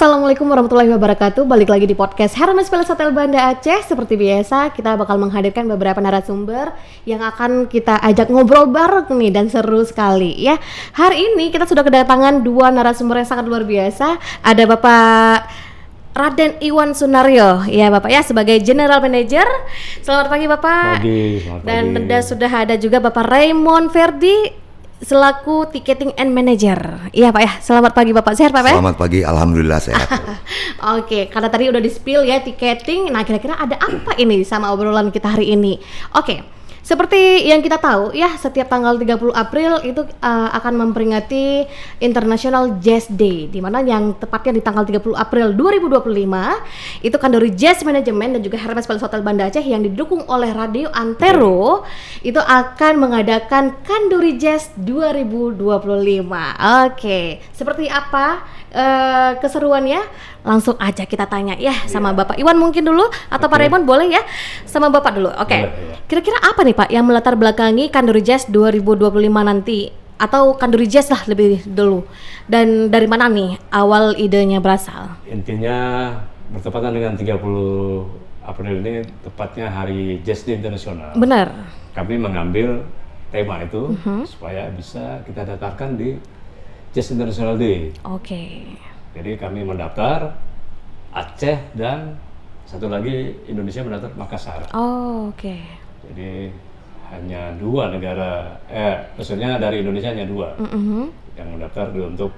Assalamualaikum warahmatullahi wabarakatuh. Balik lagi di podcast Hermes Palace Hotel Banda Aceh. Seperti biasa, kita bakal menghadirkan beberapa narasumber yang akan kita ajak ngobrol bareng nih, dan seru sekali ya. Hari ini kita sudah kedatangan dua narasumber yang sangat luar biasa. Ada Bapak Raden Iwan Sunaryo, ya Bapak ya, sebagai General Manager. Selamat pagi Bapak. Selamat pagi. Dan sudah ada juga Bapak Raymond Ferdi selaku Ticketing and Manager. Iya Pak ya, selamat pagi Bapak. Sehat Pak ya? Selamat pagi, alhamdulillah sehat. Oke, karena tadi udah di-spill ya ticketing. Nah, kira-kira ada apa ini sama obrolan kita hari ini? Oke, seperti yang kita tahu ya, setiap tanggal 30 April itu akan memperingati International Jazz Day, di mana yang tepatnya di tanggal 30 April 2025 itu Kandori Jazz Management dan juga Hermes Palace Hotel Banda Aceh yang didukung oleh Radio Antero itu akan mengadakan Kandori Jazz 2025. Oke, seperti apa keseruannya? Langsung aja kita tanya ya sama Bapak Iwan mungkin dulu, atau Pak Raymond boleh ya sama Bapak dulu. Oke. Kira-kira apa nih Pak yang melatar belakangi Kandori Jazz 2025 nanti, atau Kandori Jazz lah lebih dulu, dan dari mana nih awal idenya berasal? Intinya bertepatan dengan 30 April ini, tepatnya Hari Jazz Day Internasional. Benar. Kami mengambil tema itu supaya bisa kita daftarkan di Jazz International Day. Oke. Jadi kami mendaftar Aceh dan satu lagi Indonesia mendaftar Makassar. Oh, oke. Jadi hanya dua negara, maksudnya dari Indonesia hanya dua yang mendaftar untuk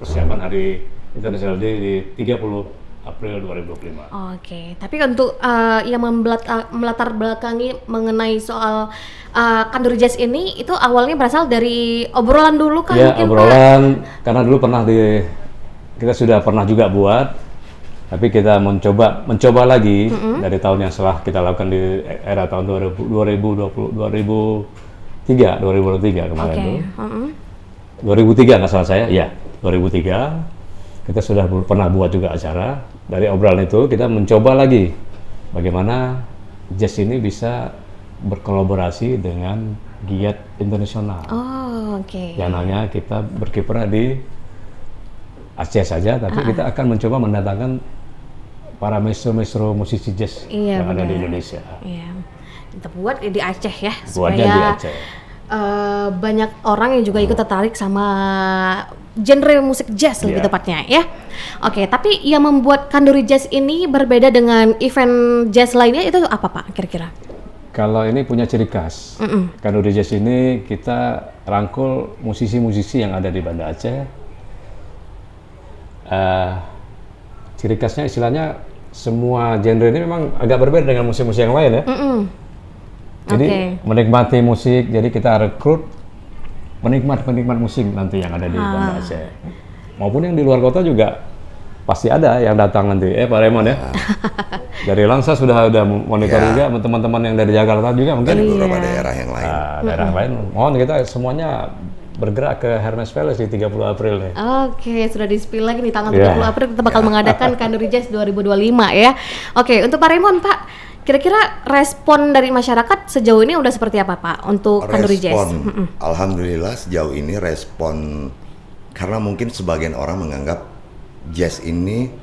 persiapan Hari International Day di 30 April 2025. Oke, tapi untuk yang melatar belakangi mengenai soal Kandori Jazz ini, itu awalnya berasal dari obrolan dulu kan? Ya, mungkin obrolan, Pak? Karena dulu kita sudah pernah juga buat, tapi kita mencoba lagi dari tahun yang setelah kita lakukan di era tahun 2023 kemarin tuh. 2003 nggak salah saya, ya 2003 kita sudah pernah buat juga acara. Dari obrolan itu kita mencoba lagi bagaimana jazz ini bisa berkolaborasi dengan giat internasional. Oh, oke. Yang hanya kita berkiprah di Aceh saja, tapi kita akan mencoba mendatangkan para maestro musisi jazz yang ada di Indonesia. Iya. Kita buat di Aceh ya, Buatnya supaya di Aceh. Banyak orang yang juga ikut tertarik sama genre musik jazz lebih tepatnya ya. Oke, tapi yang membuat Kandori Jazz ini berbeda dengan event jazz lainnya itu apa Pak kira-kira? Kalau ini punya ciri khas. Kandori Jazz ini kita rangkul musisi-musisi yang ada di Banda Aceh. Ciri khasnya istilahnya semua genre ini memang agak berbeda dengan musik-musik yang lain ya. Jadi menikmati musik, jadi kita rekrut penikmat musik nanti yang ada di Banda Aceh. Maupun yang di luar kota juga pasti ada yang datang nanti. Pak Raymond ya. Dari Langsa sudah monitor juga, teman-teman yang dari Jakarta juga mungkin. Dari beberapa daerah yang lain. Daerah lain, mohon kita semuanya bergerak ke Hermes Palace di 30 April nih. Oke, sudah di-spill lagi nih tanggal 30 April kita bakal mengadakan Kandori Jazz 2025 ya. Oke, untuk Pak Raymond Pak, kira-kira respon dari masyarakat sejauh ini udah seperti apa Pak untuk Kandori Jazz? Alhamdulillah sejauh ini respon, karena mungkin sebagian orang menganggap jazz ini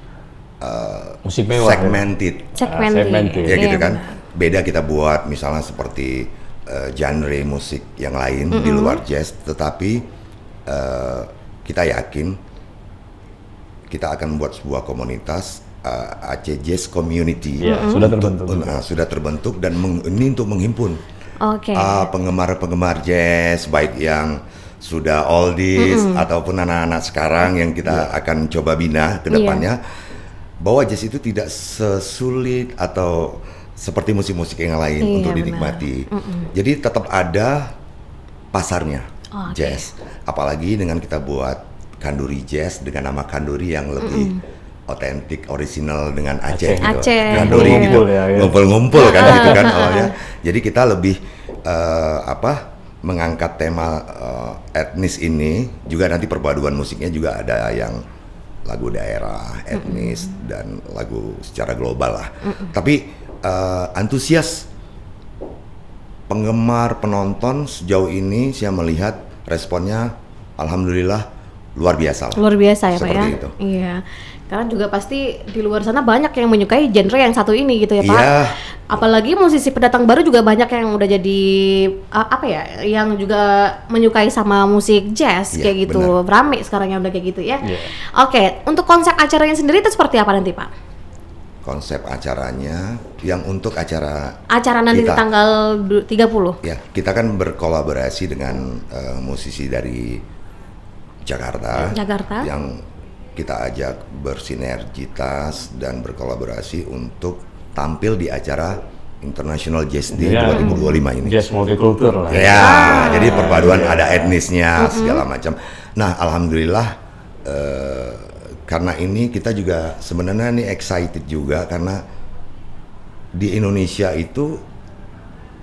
musik mewah, segmented. Ya gitu kan. Beda kita buat misalnya seperti genre musik yang lain di luar jazz, tetapi kita yakin kita akan membuat sebuah komunitas Aceh Jazz Community. Sudah terbentuk dan ini untuk menghimpun penggemar jazz, baik yang sudah oldies ataupun anak-anak sekarang yang kita akan coba bina ke depannya, bahwa jazz itu tidak sesulit atau seperti musik-musik yang lain untuk dinikmati. Jadi tetap ada pasarnya jazz. Apalagi dengan kita buat Kandori Jazz dengan nama Kandori yang lebih otentik, orisinal dengan Aceh gitu. Kandori gitu, ngumpul-ngumpul kan gitu kan awalnya. Jadi kita lebih mengangkat tema etnis ini, juga nanti perpaduan musiknya juga ada yang lagu daerah, etnis dan lagu secara global lah. Tapi antusias penggemar, penonton sejauh ini saya melihat responnya alhamdulillah luar biasa lah. Luar biasa ya Pak ya. Seperti itu. Iya. Karena juga pasti di luar sana banyak yang menyukai genre yang satu ini gitu ya Pak. Iya. Apalagi musisi pendatang baru juga banyak yang udah jadi apa ya, yang juga menyukai sama musik jazz Iya, kayak gitu. Rame sekarang yang udah kayak gitu ya. Iya. Oke, untuk konsep acaranya sendiri itu seperti apa nanti Pak? Konsep acaranya yang untuk acara Nanti kita, tanggal 30. ya, kita kan berkolaborasi dengan musisi dari Jakarta yang kita ajak bersinergitas dan berkolaborasi untuk tampil di acara International Jazz Day 2025 ini. Jazz multikultur lah. Ya, jadi perpaduan ada etnisnya segala macam. Nah, alhamdulillah karena ini kita juga sebenarnya nih excited juga karena di Indonesia itu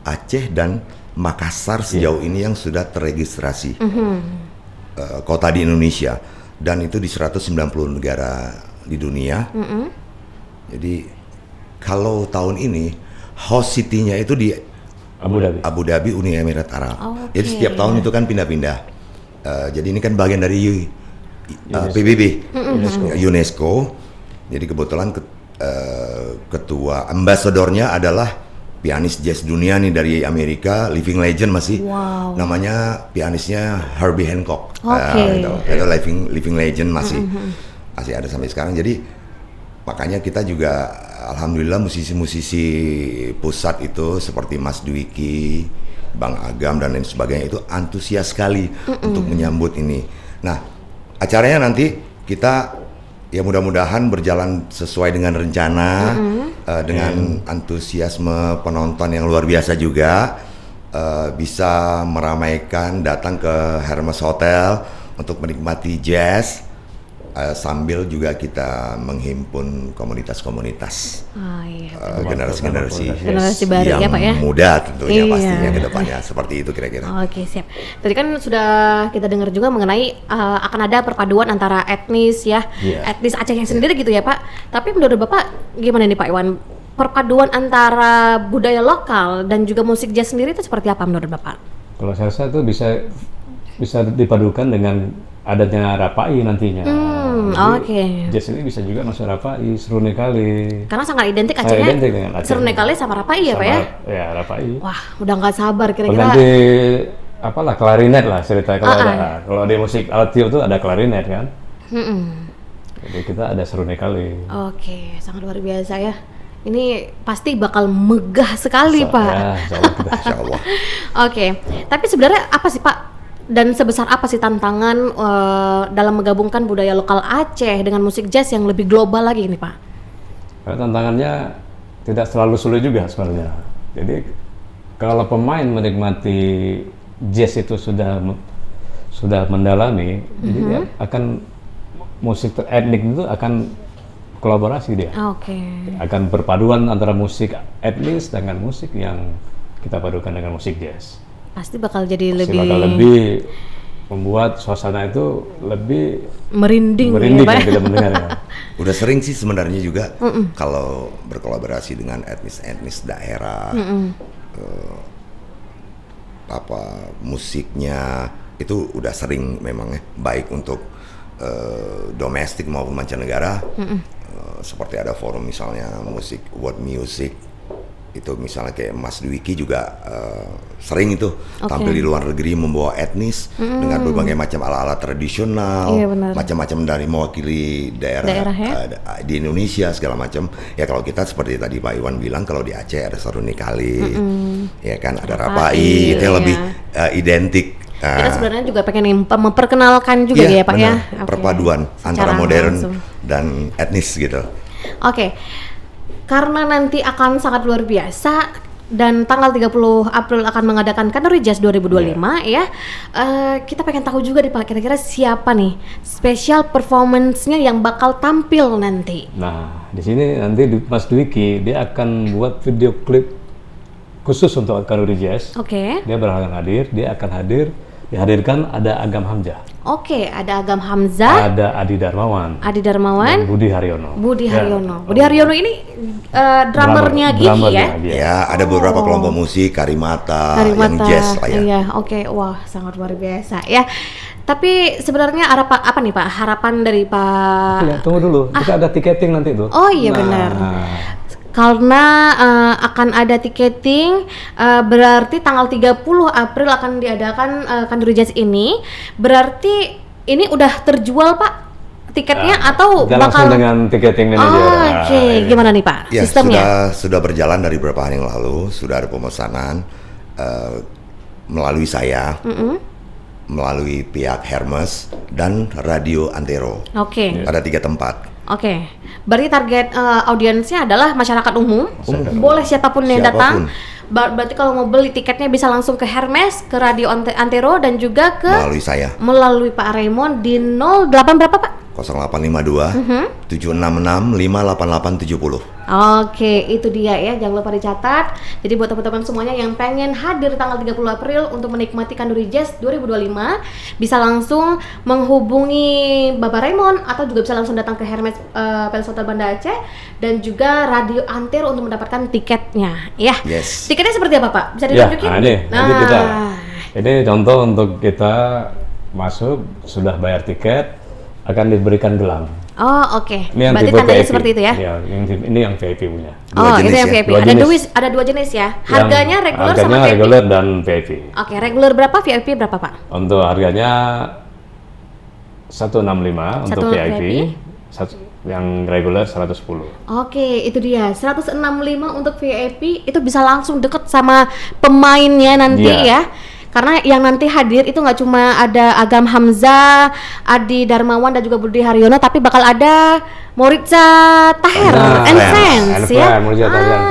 Aceh dan Makassar sejauh ini yang sudah terregistrasi kota di Indonesia, dan itu di 190 negara di dunia. Jadi kalau tahun ini host city-nya itu di Abu Dhabi, Uni Emirat Arab. Jadi setiap tahun itu kan pindah-pindah. Jadi ini kan bagian dari PBB, UNESCO. Jadi kebetulan ketua ambasadornya adalah pianis jazz dunia nih dari Amerika, living legend masih. Namanya pianisnya Herbie Hancock. Itu living legend masih ada sampai sekarang. Jadi makanya kita juga alhamdulillah musisi-musisi pusat itu seperti Mas Dwiki, Bang Agam dan lain sebagainya itu antusias sekali untuk menyambut ini. Nah, acaranya nanti kita ya mudah-mudahan berjalan sesuai dengan rencana, dengan antusiasme penonton yang luar biasa juga, bisa meramaikan datang ke Hermes Hotel untuk menikmati jazz, sambil juga kita menghimpun komunitas-komunitas, generasi baru yang ya Pak ya, muda tentunya pastinya ke depannya, seperti itu kira-kira. Oke, siap. Tadi kan sudah kita dengar juga mengenai akan ada perpaduan antara etnis ya, etnis Aceh yang sendiri gitu ya Pak. Tapi menurut Bapak gimana nih Pak Iwan, perpaduan antara budaya lokal dan juga musik jazz sendiri itu seperti apa menurut Bapak? Kalau saya rasa itu bisa dipadukan dengan adanya Rapai nantinya. Jazz ini bisa juga masuk Rapai, Seruni Kali. Karena sangat identik Acehnya. Seruni Kali sama Rapai ya Pak ya? Ya, Rapai. Wah, udah nggak sabar kira-kira. Pengganti apalah klarinet lah ceritanya. Kalau di musik alat tiup itu ada klarinet kan. Jadi kita ada Seruni Kali. Oke, sangat luar biasa ya. Ini pasti bakal megah sekali Pak. Ya, insya Allah. Oke, tapi sebenarnya apa sih Pak? Dan sebesar apa sih tantangan dalam menggabungkan budaya lokal Aceh dengan musik jazz yang lebih global lagi nih Pak? Karena tantangannya tidak selalu sulit juga sebenarnya. Jadi kalau pemain menikmati jazz itu sudah mendalami, jadi dia akan musik etnik itu akan kolaborasi dia. Akan perpaduan antara musik etnis dengan musik yang kita padukan dengan musik jazz. Pasti bakal jadi lebih membuat suasana itu lebih merinding ya, kita mendengar ya. Udah sering sih sebenarnya juga kalau berkolaborasi dengan etnis daerah, musiknya itu udah sering memang baik untuk domestik maupun mancanegara. Seperti ada forum misalnya musik World Music, itu misalnya kayak Mas Dwiki juga sering itu tampil di luar negeri membawa etnis dengan berbagai macam ala-ala tradisional, macam-macam dari mewakili daerah di Indonesia segala macam. Ya kalau kita seperti tadi Pak Iwan bilang, kalau di Aceh ada Seruni Kali, ya kan ada Rapai, itu yang lebih identik. Kita sebenarnya juga pengen memperkenalkan juga ya Pak ya. Perpaduan antara modern dan etnis gitu. Karena nanti akan sangat luar biasa dan tanggal 30 April akan mengadakan Kanori Jazz 2025 ya. Kita pengen tahu juga nih Pak, kira-kira siapa nih special performance-nya yang bakal tampil nanti. Nah, di sini nanti Mas Dwiki dia akan buat video klip khusus untuk Kanori Jazz. Dia berhalangan hadir, dia akan dihadirkan ada Agam Hamzah. Ada Agam Hamzah, ada Adi Darmawan, dan Budi Haryono. Budi Haryono ini drummernya Gigi ya? Ya, ada beberapa kelompok musik Karimata yang jazz lah ya. Wah sangat luar biasa ya. Tapi sebenarnya apa nih Pak harapan dari Pak? Ya, tunggu dulu, kita ada tiketing nanti tuh. Oh iya benar. Karena akan ada tiketing, berarti tanggal 30 April akan diadakan Kanduri Jazz ini. Berarti ini udah terjual Pak tiketnya atau langsung dengan tiketing manager. Oke, gimana nih Pak Ya, sistemnya? sudah berjalan dari beberapa hari yang lalu, sudah ada pemesanan melalui saya. Melalui pihak Hermes dan Radio Antero. Oke. Ada 3 tempat. Oke. Berarti target audiensnya adalah masyarakat umum. Boleh siapapun yang datang. Berarti kalau mau beli tiketnya bisa langsung ke Hermes, ke Radio Antero dan juga ke Melalui saya. Melalui Pak Raymond di 08 berapa Pak? 0852 766 58870. Oke, itu dia ya, jangan lupa dicatat. Jadi buat teman-teman semuanya yang pengen hadir tanggal 30 April untuk menikmati Kanduri Jazz 2025, bisa langsung menghubungi Bapak Raymond atau juga bisa langsung datang ke Hermes Palace Hotel Banda Aceh dan juga Radio Antero untuk mendapatkan tiketnya ya. Yes. Tiketnya seperti apa Pak? Bisa ditunjukin? Nanti kita ini contoh untuk kita masuk sudah bayar tiket akan diberikan gelang. Oh oke. Ini yang berarti tipe tandanya VIP. seperti itu ya? Ini yang VIP punya. Itu yang VIP. Dua jenis. Ada dua jenis ya. Harganya reguler sama harganya VIP. reguler dan VIP. Oke, reguler berapa, VIP berapa Pak? Untuk harganya 165 untuk VIP. Yang reguler 110. Oke, itu dia 165 untuk VIP, itu bisa langsung deket sama pemainnya nanti ya. Karena yang nanti hadir itu nggak cuma ada Agam Hamzah, Adi Darmawan dan juga Budi Haryono, tapi bakal ada Moritza Taher and Friends ya.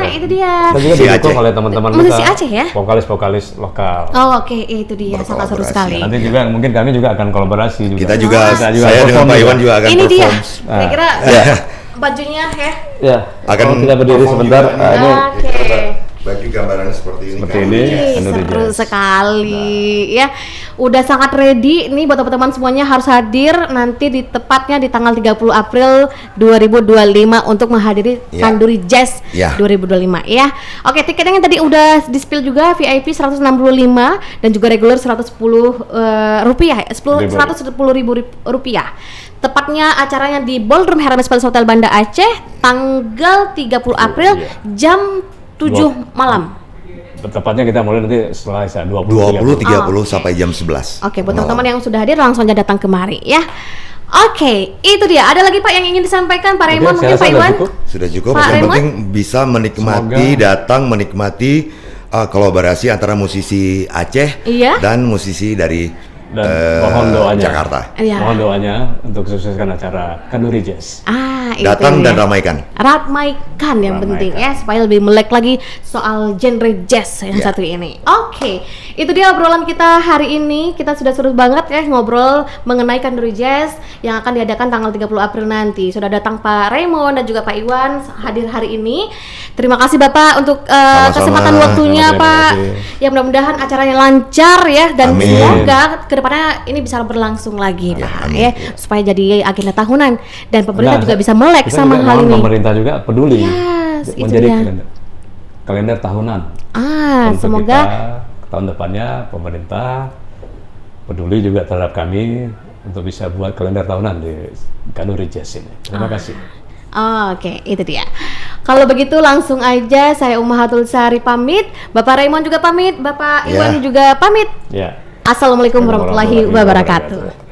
Itu dia. Kita juga didukung oleh teman-teman musisi kita, Aceh ya. Vokalis lokal. Oh oke, itu dia sangat seru sekali. Nanti juga mungkin kami juga akan kolaborasi juga. Kita juga, saya dengan Pak Iwan juga akan ini perform. Saya kira bajunya ya. Ya. Akan kita berdiri sebentar. Oke. Baju gambarannya seperti ini. Seperti ini. Seru sekali ya. Udah sangat ready nih buat teman-teman semuanya, harus hadir nanti di tepatnya di tanggal 30 April 2025 untuk menghadiri Kanduri Jazz 2025 ya. Oke, tiketnya tadi udah di-spill juga, VIP 165 dan juga reguler 110 rupiah, 110.000 rupiah. Tepatnya acaranya di Ballroom Hermes Palace Hotel Banda Aceh tanggal 30 April jam 7 malam. Tepatnya kita mulai nanti setelah 20.30 sampai jam 11. Oke, buat teman-teman yang sudah hadir langsung aja datang kemari ya. Oke, itu dia. Ada lagi Pak yang ingin disampaikan Pak Raymond, mungkin Pak Iwan? Sudah cukup. Pak Yang Raymond? penting bisa menikmati, datang menikmati kolaborasi antara musisi Aceh dan musisi dari mohon doanya Jakarta. Mohon doanya untuk sukseskan acara Kanduri Jazz. Datang dan ramaikan. Ramaikan yang penting ya, supaya lebih melek lagi soal genre jazz yang satu ini. Oke, itu dia obrolan kita hari ini. Kita sudah seru banget ya ngobrol mengenai Kanduri Jazz yang akan diadakan tanggal 30 April nanti. Sudah datang Pak Raymond dan juga Pak Iwan hadir hari ini. Terima kasih Bapak untuk kesempatan waktunya Pak. Ya mudah-mudahan acaranya lancar ya dan semoga kedepannya ini bisa berlangsung lagi Pak ya, supaya jadi agenda tahunan dan pemerintah juga bisa melek sama hal ini. Pemerintah juga peduli menjadi kalender tahunan. Semoga kita, tahun depannya pemerintah peduli juga terhadap kami untuk bisa buat kalender tahunan di Kanduri Jazz ini. Terima kasih. Oke, itu dia. Kalau begitu langsung aja saya Ummahatul Sari pamit, Bapak Raymond juga pamit, Bapak Iwan juga pamit. Assalamualaikum warahmatullahi wabarakatuh.